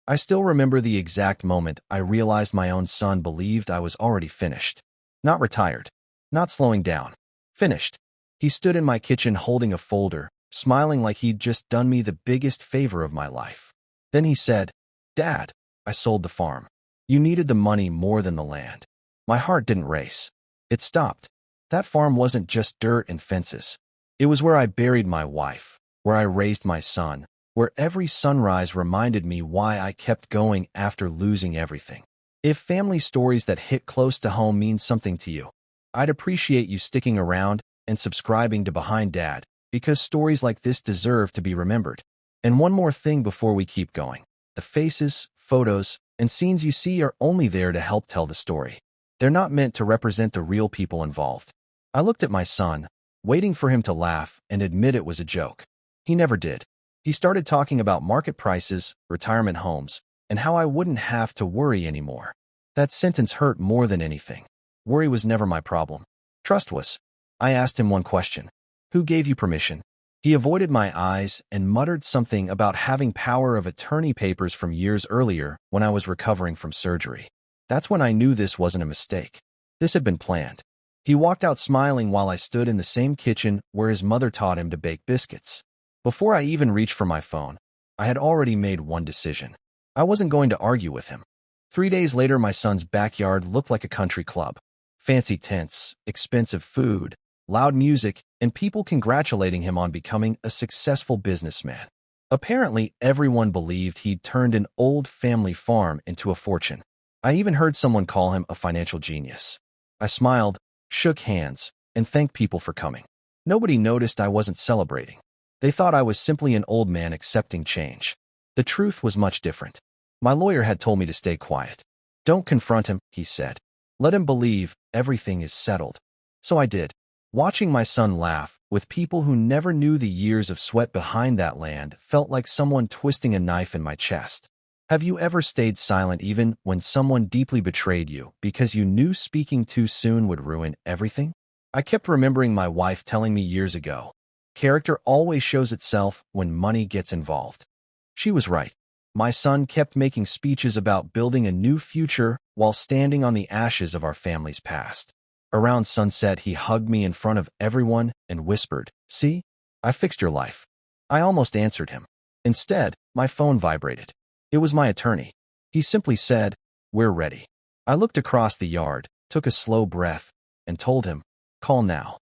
I still remember the exact moment I realized my own son believed I was already finished. Not retired. Not slowing down. Finished. He stood in my kitchen holding a folder, smiling like he'd just done me the biggest favor of my life. Then he said, "Dad, I sold the farm. You needed the money more than the land." My heart didn't race. It stopped. That farm wasn't just dirt and fences. It was where I buried my wife, where I raised my son, where every sunrise reminded me why I kept going after losing everything. If family stories that hit close to home mean something to you, I'd appreciate you sticking around and subscribing to Behind Dad, because stories like this deserve to be remembered. And one more thing before we keep going. The faces, photos, and scenes you see are only there to help tell the story. They're not meant to represent the real people involved. I looked at my son, waiting for him to laugh and admit it was a joke. He never did. He started talking about market prices, retirement homes, and how I wouldn't have to worry anymore. That sentence hurt more than anything. Worry was never my problem. Trust was. I asked him one question. "Who gave you permission?" He avoided my eyes and muttered something about having power of attorney papers from years earlier when I was recovering from surgery. That's when I knew this wasn't a mistake. This had been planned. He walked out smiling while I stood in the same kitchen where his mother taught him to bake biscuits. Before I even reached for my phone, I had already made one decision. I wasn't going to argue with him. 3 days later, my son's backyard looked like a country club. Fancy tents, expensive food, loud music, and people congratulating him on becoming a successful businessman. Apparently, everyone believed he'd turned an old family farm into a fortune. I even heard someone call him a financial genius. I smiled, shook hands, and thanked people for coming. Nobody noticed I wasn't celebrating. They thought I was simply an old man accepting change. The truth was much different. My lawyer had told me to stay quiet. "Don't confront him," he said. "Let him believe everything is settled." So I did. Watching my son laugh with people who never knew the years of sweat behind that land felt like someone twisting a knife in my chest. Have you ever stayed silent even when someone deeply betrayed you because you knew speaking too soon would ruin everything? I kept remembering my wife telling me years ago, character always shows itself when money gets involved. She was right. My son kept making speeches about building a new future while standing on the ashes of our family's past. Around sunset, he hugged me in front of everyone and whispered, "See, I fixed your life." I almost answered him. Instead, my phone vibrated. It was my attorney. He simply said, "We're ready." I looked across the yard, took a slow breath, and told him, "Call now."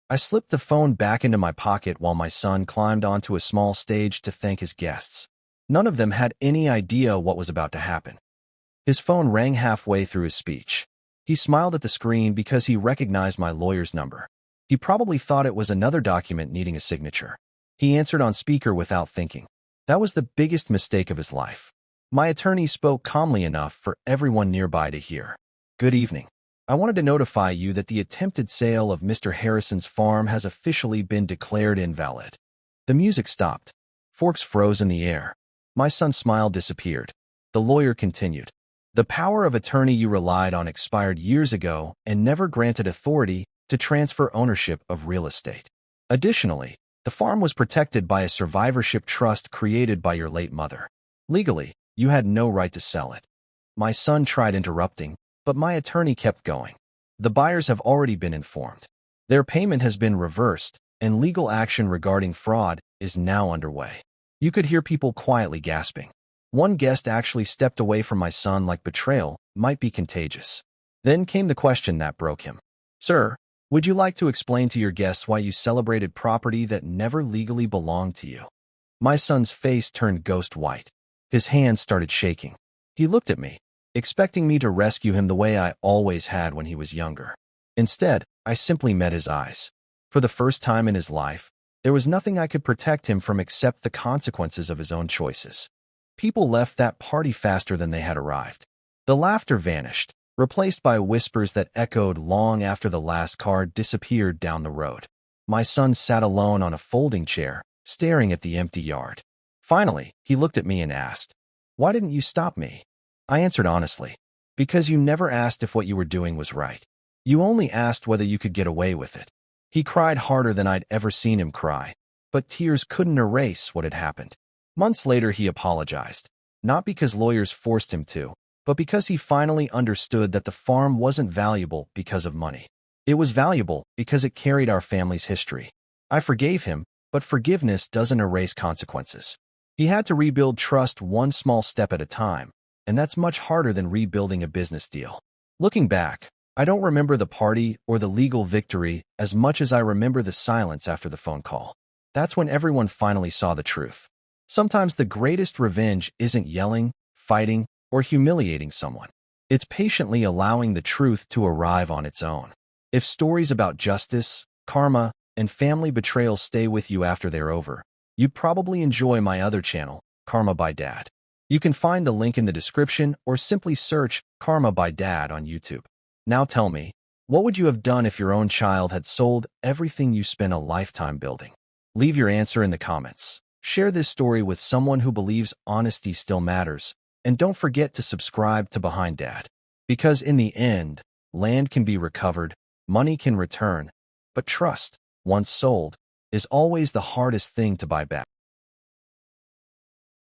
I slipped the phone back into my pocket while my son climbed onto a small stage to thank his guests. None of them had any idea what was about to happen. His phone rang halfway through his speech. He smiled at the screen because he recognized my lawyer's number. He probably thought it was another document needing a signature. He answered on speaker without thinking. That was the biggest mistake of his life. My attorney spoke calmly enough for everyone nearby to hear. "Good evening. I wanted to notify you that the attempted sale of Mr. Harrison's farm has officially been declared invalid." The music stopped. Forks froze in the air. My son's smile disappeared. The lawyer continued. "The power of attorney you relied on expired years ago and never granted authority to transfer ownership of real estate. Additionally, the farm was protected by a survivorship trust created by your late mother. Legally, you had no right to sell it." My son tried interrupting, but my attorney kept going. "The buyers have already been informed. Their payment has been reversed, and legal action regarding fraud is now underway." You could hear people quietly gasping. One guest actually stepped away from my son like betrayal might be contagious. Then came the question that broke him. "Sir, would you like to explain to your guests why you celebrated property that never legally belonged to you?" My son's face turned ghost white. His hands started shaking. He looked at me, expecting me to rescue him the way I always had when he was younger. Instead, I simply met his eyes. For the first time in his life, there was nothing I could protect him from except the consequences of his own choices. People left that party faster than they had arrived. The laughter vanished, replaced by whispers that echoed long after the last car disappeared down the road. My son sat alone on a folding chair, staring at the empty yard. Finally, he looked at me and asked, "Why didn't you stop me?" I answered honestly, "Because you never asked if what you were doing was right. You only asked whether you could get away with it." He cried harder than I'd ever seen him cry, but tears couldn't erase what had happened. Months later, he apologized. not because lawyers forced him to, but because he finally understood that the farm wasn't valuable because of money. It was valuable because it carried our family's history. I forgave him, but forgiveness doesn't erase consequences. He had to rebuild trust one small step at a time, and that's much harder than rebuilding a business deal. Looking back, I don't remember the party or the legal victory as much as I remember the silence after the phone call. That's when everyone finally saw the truth. Sometimes the greatest revenge isn't yelling, fighting, or humiliating someone. It's patiently allowing the truth to arrive on its own. If stories about justice, karma, and family betrayal stay with you after they're over, you'd probably enjoy my other channel, Karma by Dad. You can find the link in the description or simply search Karma by Dad on YouTube. Now tell me, what would you have done if your own child had sold everything you spent a lifetime building? Leave your answer in the comments. Share this story with someone who believes honesty still matters, and don't forget to subscribe to Behind Dad. Because in the end, land can be recovered, money can return, but trust, once sold, is always the hardest thing to buy back.